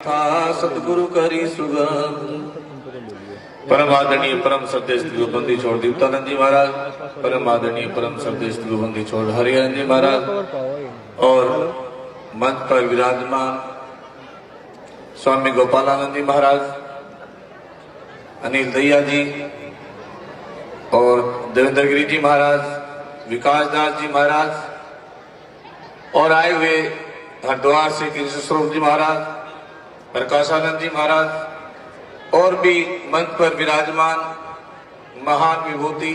था सतगुरु करी सुगम। परम आदरणीय परम श्रद्धेय बंदी छोड़ दीप्तानंद जी महाराज, परम आदरणीय परम श्रद्धेय बंदी छोड़ हरिहरन जी महाराज और मंच पर विराजमान स्वामी गोपालानंद जी महाराज, अनिल दहिया जी और देवेंद्र गिरी जी महाराज, विकास दास जी महाराज और आए हुए हरिद्वार से कृष्ण स्वरूप जी महाराज, प्रकाशानंद जी महाराज और भी मंच पर विराजमान महान विभूति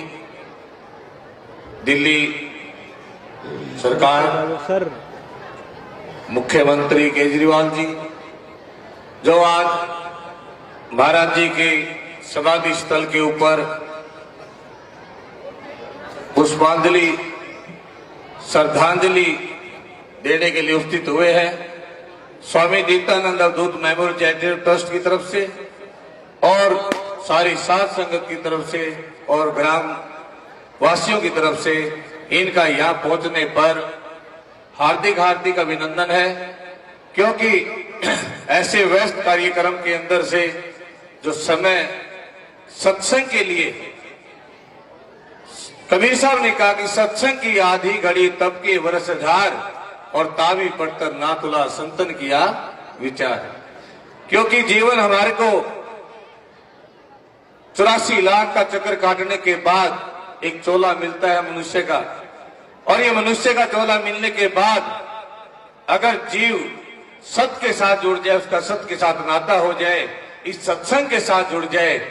दिल्ली सरकार मुख्यमंत्री केजरीवाल जी, जो आज महाराज जी के समाधि स्थल के ऊपर पुष्पांजलि श्रद्धांजलि देने के लिए उपस्थित हुए हैं। स्वामी दीप्तानंद अवधूत मेमोरियल चैरिटेबल ट्रस्ट की तरफ से और सारी साध संगत की तरफ से और ग्राम वासियों की तरफ से इनका यहाँ पहुंचने पर हार्दिक हार्दिक अभिनंदन है, क्योंकि ऐसे व्यस्त कार्यक्रम के अंदर से जो समय सत्संग के लिए, कबीर साहब ने कहा कि सत्संग की आधी घड़ी तब के वर्ष हजार और तावी पढ़कर ना तुला संतन किया विचार। क्योंकि जीवन हमारे को 84 लाख का चक्कर काटने के बाद एक चोला मिलता है मनुष्य का, और ये मनुष्य का चोला मिलने के बाद अगर जीव सत्य के साथ जुड़ जाए, उसका सत्य के साथ नाता हो जाए, इस सत्संग के साथ जुड़ जाए,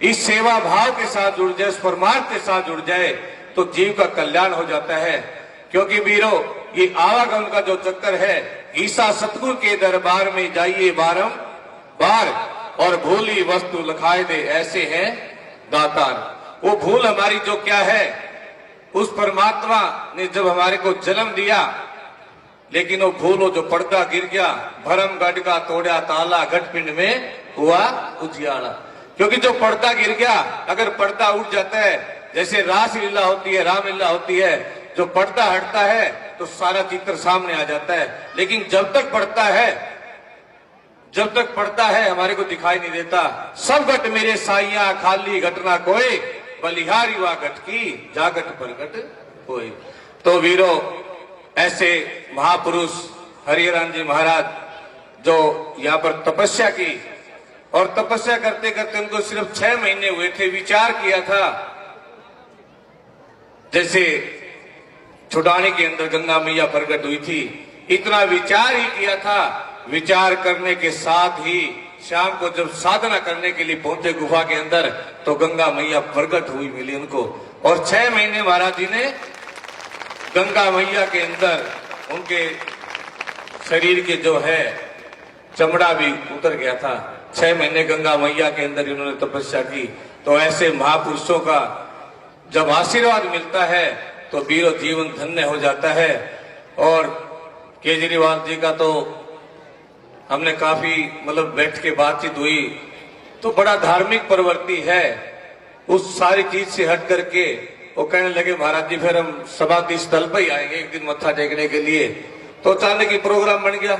इस सेवा भाव के साथ जुड़ जाए, इस परमार्थ के साथ जुड़ जाए, तो जीव का कल्याण हो जाता है। क्योंकि वीरों, ये आवागमन का जो चक्कर है, ईसा सतगुरु के दरबार में जाइए बारंबार और भूली वस्तु लखाए दे ऐसे हैं दातार। वो भूल हमारी जो क्या है, उस परमात्मा ने जब हमारे को जन्म दिया, लेकिन वो भूल, वो जो पर्दा गिर गया, भरम गढ़ का तोड़ा ताला, घटपिंड में हुआ उजियाला। क्योंकि जो पर्दा गिर गया, अगर पर्दा उठ जाता है, जैसे रास लीला होती है, रामलीला होती है, जो पर्दा हटता है तो सारा चित्र सामने आ जाता है। लेकिन जब तक पड़ता है हमारे को दिखाई नहीं देता। सब घट मेरे साइया खाली घटना कोई, बलिहारी वा घट की जागट प्रगट कोई। तो वीरों, ऐसे महापुरुष हरिहरन जी महाराज जो यहाँ पर तपस्या की, और तपस्या करते करते उनको सिर्फ 6 महीने हुए थे। विचार किया था, जैसे छुड़ाने के अंदर गंगा मैया प्रकट हुई थी, इतना विचार ही किया था। विचार करने के साथ ही शाम को जब साधना करने के लिए पहुंचे गुफा के अंदर, तो गंगा मैया प्रकट हुई मिली उनको। और 6 महीने महाराज जी ने गंगा मैया के अंदर, उनके शरीर के जो है चमड़ा भी उतर गया था। 6 महीने गंगा मैया के अंदर इन्होंने तपस्या की। तो ऐसे महापुरुषों का जब आशीर्वाद मिलता है तो वीरों जीवन धन्य हो जाता है। और केजरीवाल जी का तो हमने काफी बैठ के बातचीत हुई, तो बड़ा धार्मिक प्रवृत्ति है। उस सारी चीज से हट करके वो कहने लगे, महाराज जी फिर हम समाधि स्थल पर ही आएंगे एक दिन मत्था टेकने के लिए। तो अचानक ही प्रोग्राम बन गया।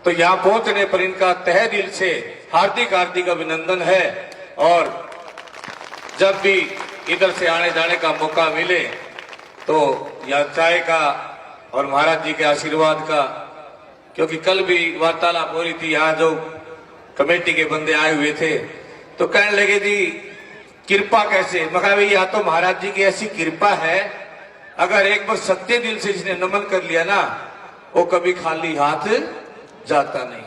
तो यहाँ पहुंचने पर इनका तहे दिल से हार्दिक हार्दिक अभिनंदन है। और जब भी इधर से आने जाने का मौका मिले तो यहाँ चाय का और महाराज जी के आशीर्वाद का, क्योंकि कल भी वार्तालाप हो रही थी, यहाँ जो कमेटी के बंदे आए हुए थे तो कहने लगे जी कृपा कैसे। मैं कहा भाई, या तो महाराज जी की ऐसी कृपा है, अगर एक बार सच्चे दिल से जिसने नमन कर लिया ना, वो कभी खाली हाथ जाता नहीं।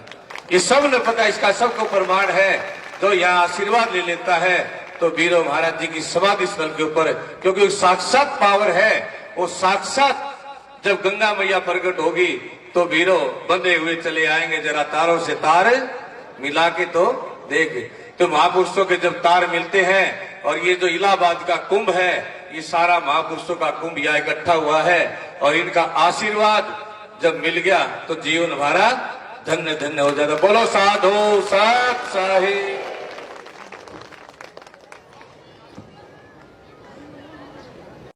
ये सब ने पता, इसका सबको प्रमाण है। जो यहाँ आशीर्वाद ले लेता है तो वीरों महाराज जी की समाधि स्थल के ऊपर, क्योंकि साक्षात पावर है, वो साक्षात जब गंगा मैया प्रकट होगी तो वीरों बंधे हुए चले आएंगे। जरा तारों से तार मिला के तो देख। तो महापुरुषों के जब तार मिलते हैं, और ये जो इलाहाबाद का कुंभ है, ये सारा महापुरुषों का कुंभ यहाँ इकट्ठा हुआ है, और इनका आशीर्वाद जब मिल गया तो जीवन हमारा धन्य धन्य हो जाता। बोलो साधो सत साहिब।